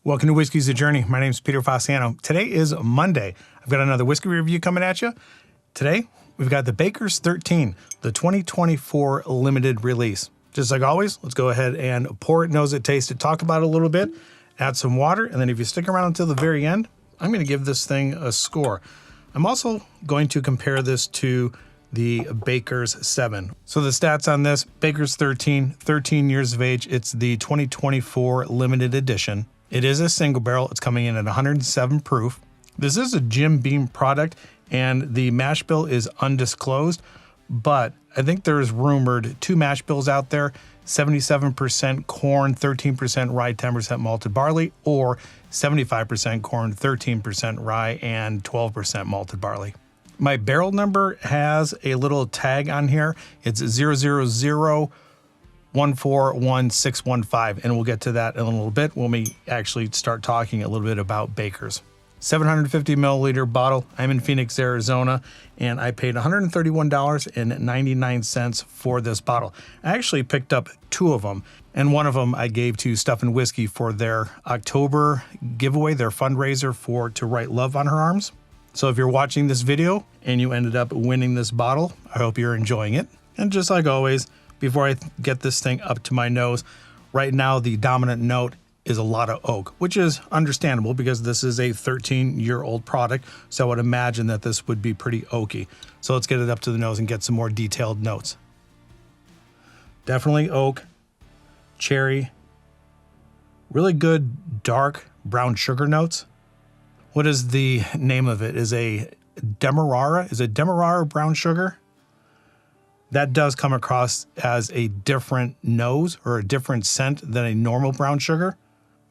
Welcome to Whiskey's a Journey. My name is Peter Fasciano. Today is Monday. I've got another whiskey review coming at you. Today, we've got the Baker's 13, the 2024 limited release. Just like always, let's go ahead and pour it, nose it, taste it, talk about it a little bit, add some water, and then if you stick around until the very end, I'm going to give this thing a score. I'm also going to compare this to the Baker's 7. So the stats on this, Baker's 13 years of age. It's the 2024 limited edition. It is a single barrel. It's coming in at 107 proof. This is a Jim Beam product, and the mash bill is undisclosed, but I think there's rumored 2 mash bills out there, 77% corn, 13% rye, 10% malted barley, or 75% corn, 13% rye, and 12% malted barley. My barrel number has a little tag on here. It's 000141615, and we'll get to that in a little bit when we actually start talking a little bit about Baker's. 750 milliliter bottle. I'm in Phoenix, Arizona, and I paid $131.99 for this bottle. I actually picked up 2 of them, and one of them I gave to Stuff and Whiskey for their October giveaway, their fundraiser to write love on her arms. So if you're watching this video and you ended up winning this bottle, I hope you're enjoying it. And just like always, before I get this thing up to my nose, right now the dominant note is a lot of oak, which is understandable because this is a 13-year-old product, so I would imagine that this would be pretty oaky. So let's get it up to the nose and get some more detailed notes. Definitely oak, cherry, really good dark brown sugar notes. What is the name of it? Is a Demerara? Is it Demerara brown sugar? That does come across as a different nose or a different scent than a normal brown sugar.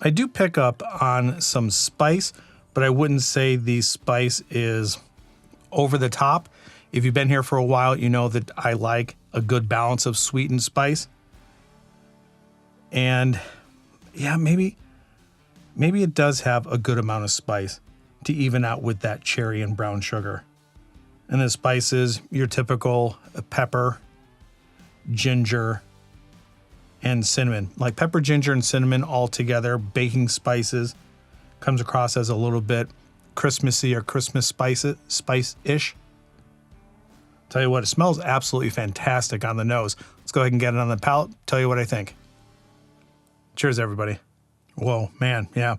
I do pick up on some spice, but I wouldn't say the spice is over the top. If you've been here for a while, you know that I like a good balance of sweet and spice. And yeah, maybe it does have a good amount of spice to even out with that cherry and brown sugar. And the spices, your typical pepper, ginger, and cinnamon. Like pepper, ginger, and cinnamon all together, baking spices. Comes across as a little bit Christmassy or Christmas spice-ish. Tell you what, it smells absolutely fantastic on the nose. Let's go ahead and get it on the palate, tell you what I think. Cheers, everybody. Whoa, man, yeah.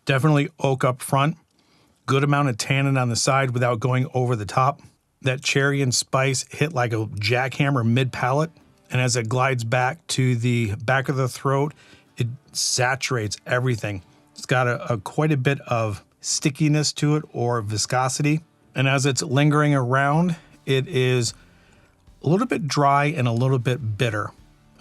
Definitely oak up front. Good amount of tannin on the side without going over the top. That cherry and spice hit like a jackhammer mid-palate. And as it glides back to the back of the throat, it saturates everything. It's got quite a bit of stickiness to it or viscosity. And as it's lingering around, it is a little bit dry and a little bit bitter.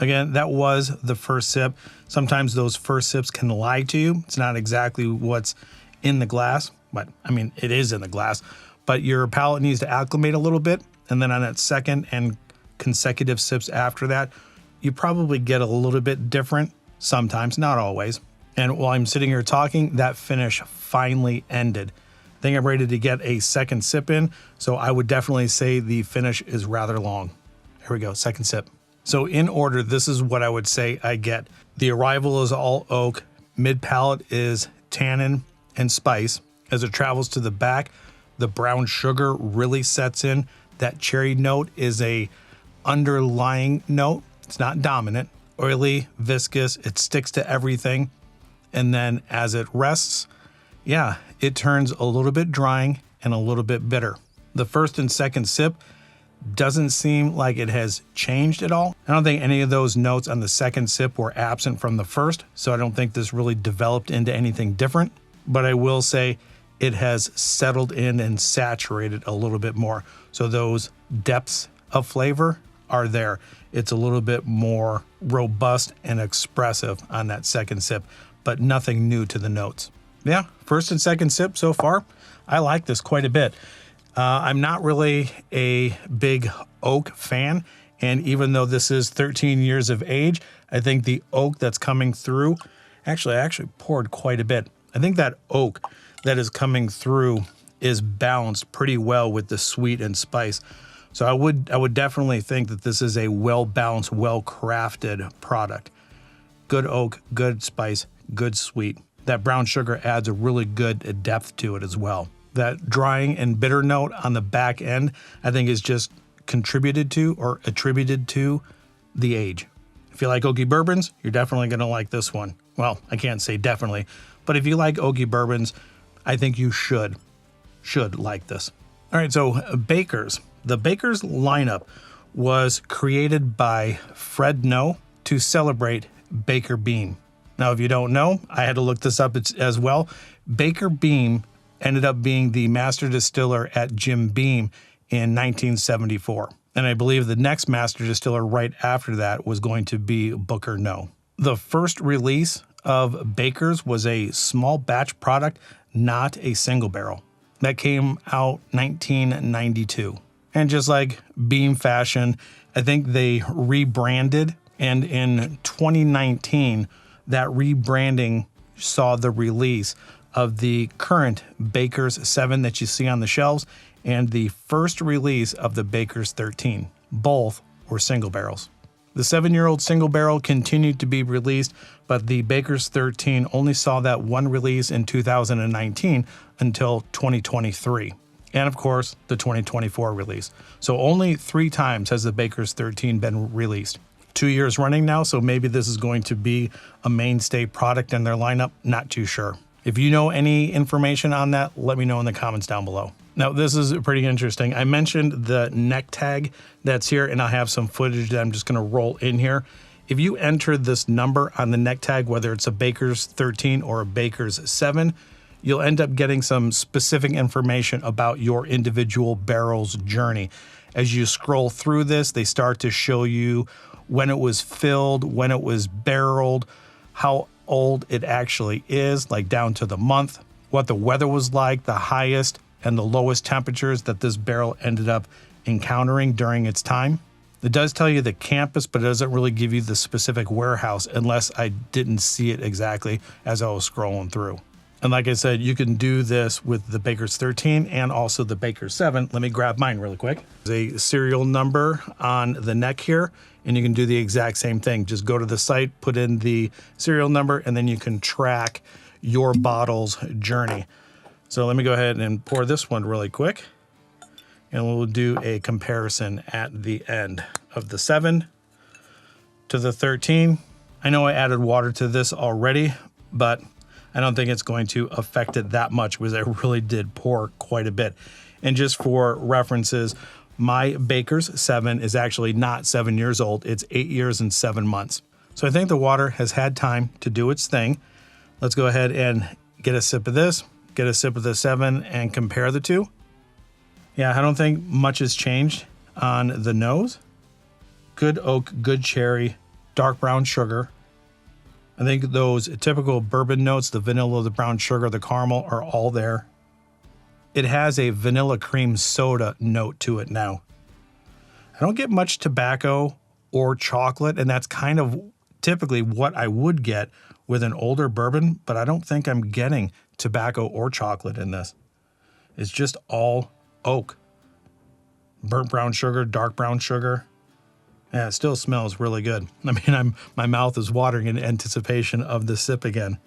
Again, that was the first sip. Sometimes those first sips can lie to you. It's not exactly what's in the glass, but I mean, it is in the glass. But your palate needs to acclimate a little bit. And then on that second and consecutive sips after that, you probably get a little bit different sometimes, not always. And while I'm sitting here talking, that finish finally ended. I think I'm ready to get a second sip in, so I would definitely say the finish is rather long. Here we go, second sip. So in order, this is what I would say I get. The arrival is all oak, mid-palate is tannin and spice. As it travels to the back, the brown sugar really sets in. That cherry note is a underlying note. It's not dominant. Oily, viscous, it sticks to everything. And then as it rests, yeah, it turns a little bit drying and a little bit bitter. The first and second sip doesn't seem like it has changed at all. I don't think any of those notes on the second sip were absent from the first, so I don't think this really developed into anything different. But I will say it has settled in and saturated a little bit more. So those depths of flavor are there. It's a little bit more robust and expressive on that second sip, but nothing new to the notes. Yeah, first and second sip so far, I like this quite a bit. I'm not really a big oak fan, and even though this is 13 years of age, I think the oak that's coming through, I actually poured quite a bit. I think that oak that is coming through is balanced pretty well with the sweet and spice. So I would definitely think that this is a well-balanced, well-crafted product. Good oak, good spice, good sweet. That brown sugar adds a really good depth to it as well. That drying and bitter note on the back end, I think is just contributed to or attributed to the age. If you like oaky bourbons, you're definitely going to like this one. Well, I can't say definitely, but if you like oaky bourbons, I think you should like this. All right, so Baker's. The Baker's lineup was created by Fred Noe to celebrate Baker Beam. Now, if you don't know, I had to look this up as well. Baker Beam ended up being the master distiller at Jim Beam in 1974. And I believe the next master distiller right after that was going to be Booker Noe. The first release of Baker's was a small batch product, not a single barrel. That came out 1992. And just like Beam fashion, I think they rebranded. And in 2019, that rebranding saw the release of the current Baker's 7 that you see on the shelves and the first release of the Baker's 13. Both were single barrels. The 7-year-old single barrel continued to be released, but the Baker's 13 only saw that one release in 2019 until 2023. And of course, the 2024 release. So only 3 times has the Baker's 13 been released. 2 years running now, so maybe this is going to be a mainstay product in their lineup. Not too sure. If you know any information on that, let me know in the comments down below. Now, this is pretty interesting. I mentioned the neck tag that's here, and I'll have some footage that I'm just going to roll in here. If you enter this number on the neck tag, whether it's a Baker's 13 or a Baker's 7, you'll end up getting some specific information about your individual barrel's journey. As you scroll through this, they start to show you when it was filled, when it was barreled, how old it actually is, like down to the month, what the weather was like, the highest and the lowest temperatures that this barrel ended up encountering during its time. It does tell you the campus, but it doesn't really give you the specific warehouse unless I didn't see it exactly as I was scrolling through. And like I said, you can do this with the Baker's 13 and also the Baker's 7. Let me grab mine really quick. There's a serial number on the neck here, and you can do the exact same thing. Just go to the site, put in the serial number, and then you can track your bottle's journey. So let me go ahead and pour this one really quick, and we'll do a comparison at the end of the 7 to the 13. I know I added water to this already, but I don't think it's going to affect it that much because I really did pour quite a bit. And just for references, my Baker's 7 is actually not 7 years old. It's 8 years and 7 months. So I think the water has had time to do its thing. Let's go ahead and get a sip of this, get a sip of the 7, and compare the two. Yeah, I don't think much has changed on the nose. Good oak, good cherry, dark brown sugar. I think those typical bourbon notes, the vanilla, the brown sugar, the caramel are all there. It has a vanilla cream soda note to it now. I don't get much tobacco or chocolate, and that's kind of typically what I would get with an older bourbon, but I don't think I'm getting tobacco or chocolate in this. It's just all oak. Burnt brown sugar, dark brown sugar. Yeah, it still smells really good. I mean, my mouth is watering in anticipation of the sip again.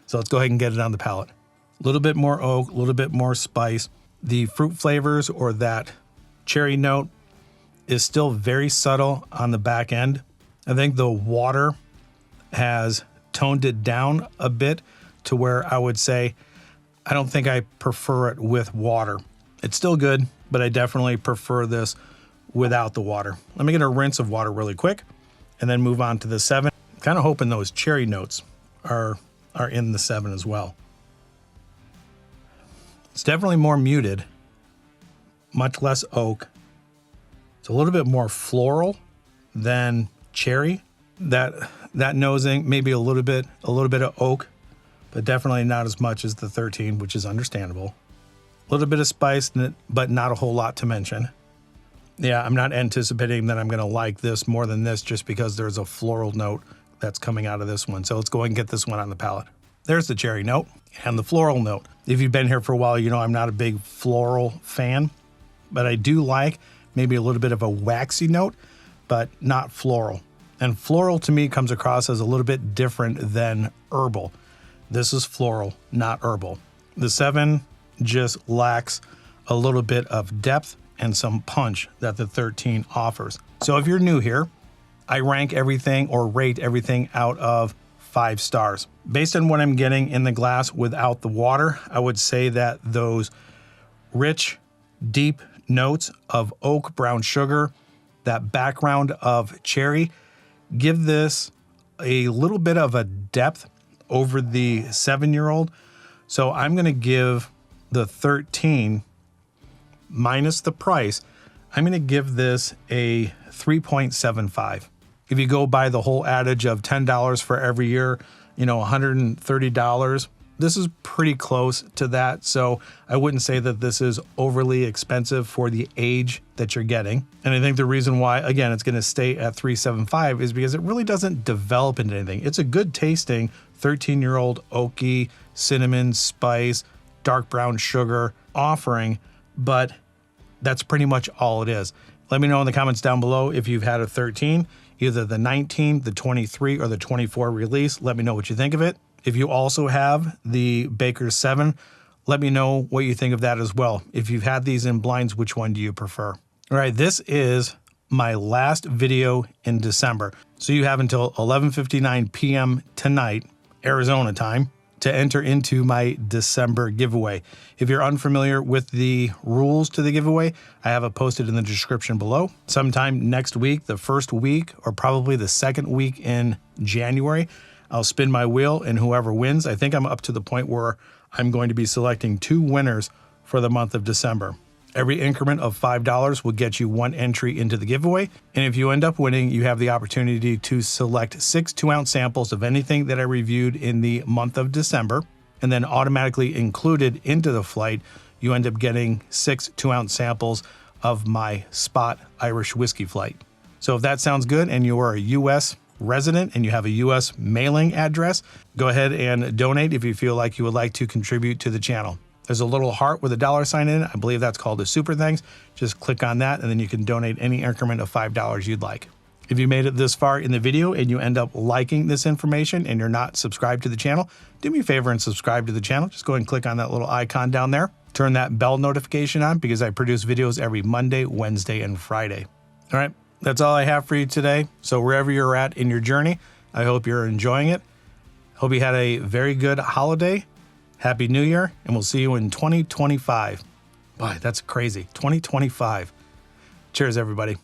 So let's go ahead and get it on the palate. A little bit more oak, a little bit more spice. The fruit flavors or that cherry note is still very subtle on the back end. I think the water has toned it down a bit to where I would say I don't think I prefer it with water. It's still good, but I definitely prefer this without the water. Let me get a rinse of water really quick and then move on to the 7. Kind of hoping those cherry notes are in the 7 as well. It's definitely more muted, much less oak. It's a little bit more floral than cherry. That nosing, maybe a little bit of oak, but definitely not as much as the 13, which is understandable. A little bit of spice, but not a whole lot to mention. Yeah, I'm not anticipating that I'm going to like this more than this just because there's a floral note that's coming out of this one. So let's go ahead and get this one on the palate. There's the cherry note and the floral note. If you've been here for a while, you know I'm not a big floral fan, but I do like maybe a little bit of a waxy note, but not floral. And floral to me comes across as a little bit different than herbal. This is floral, not herbal. The 7 just lacks a little bit of depth and some punch that the 13 offers. So if you're new here, I rank everything or rate everything out of 5 stars. Based on what I'm getting in the glass without the water, I would say that those rich, deep notes of oak brown sugar, that background of cherry, give this a little bit of a depth over the 7-year-old. So I'm going to give the 13 minus the price. I'm going to give this a 3.75. If you go by the whole adage of $10 for every year, $130, this is pretty close to that. So I wouldn't say that this is overly expensive for the age that you're getting. And I think the reason why, again, it's going to stay at 3.75 is because it really doesn't develop into anything. It's a good tasting 13-year-old oaky, cinnamon, spice, dark brown sugar offering, but that's pretty much all it is. Let me know in the comments down below if you've had a 13, either the 19, the 23, or the 24 release. Let me know what you think of it. If you also have the Baker's 7, let me know what you think of that as well. If you've had these in blinds, which one do you prefer? All right, this is my last video in December. So you have until 11:59 p.m. tonight, Arizona time, to enter into my December giveaway. If you're unfamiliar with the rules to the giveaway, I have it posted in the description below. Sometime next week, the first week, or probably the second week in January, I'll spin my wheel, and whoever wins, I think I'm up to the point where I'm going to be selecting 2 winners for the month of December. Every increment of $5 will get you 1 entry into the giveaway. And if you end up winning, you have the opportunity to select 6 2-ounce samples of anything that I reviewed in the month of December. And then automatically included into the flight, you end up getting 6 2-ounce samples of my Spot Irish Whiskey flight. So if that sounds good and you are a U.S. resident and you have a U.S. mailing address, go ahead and donate if you feel like you would like to contribute to the channel. There's a little heart with a $sign in it. I believe that's called a super thanks. Just click on that and then you can donate any increment of $5 you'd like. If you made it this far in the video and you end up liking this information and you're not subscribed to the channel, do me a favor and subscribe to the channel. Just go ahead and click on that little icon down there. Turn that bell notification on because I produce videos every Monday, Wednesday, and Friday. All right, that's all I have for you today. So wherever you're at in your journey, I hope you're enjoying it. Hope you had a very good holiday. Happy New Year, and we'll see you in 2025. Boy, that's crazy. 2025. Cheers, everybody.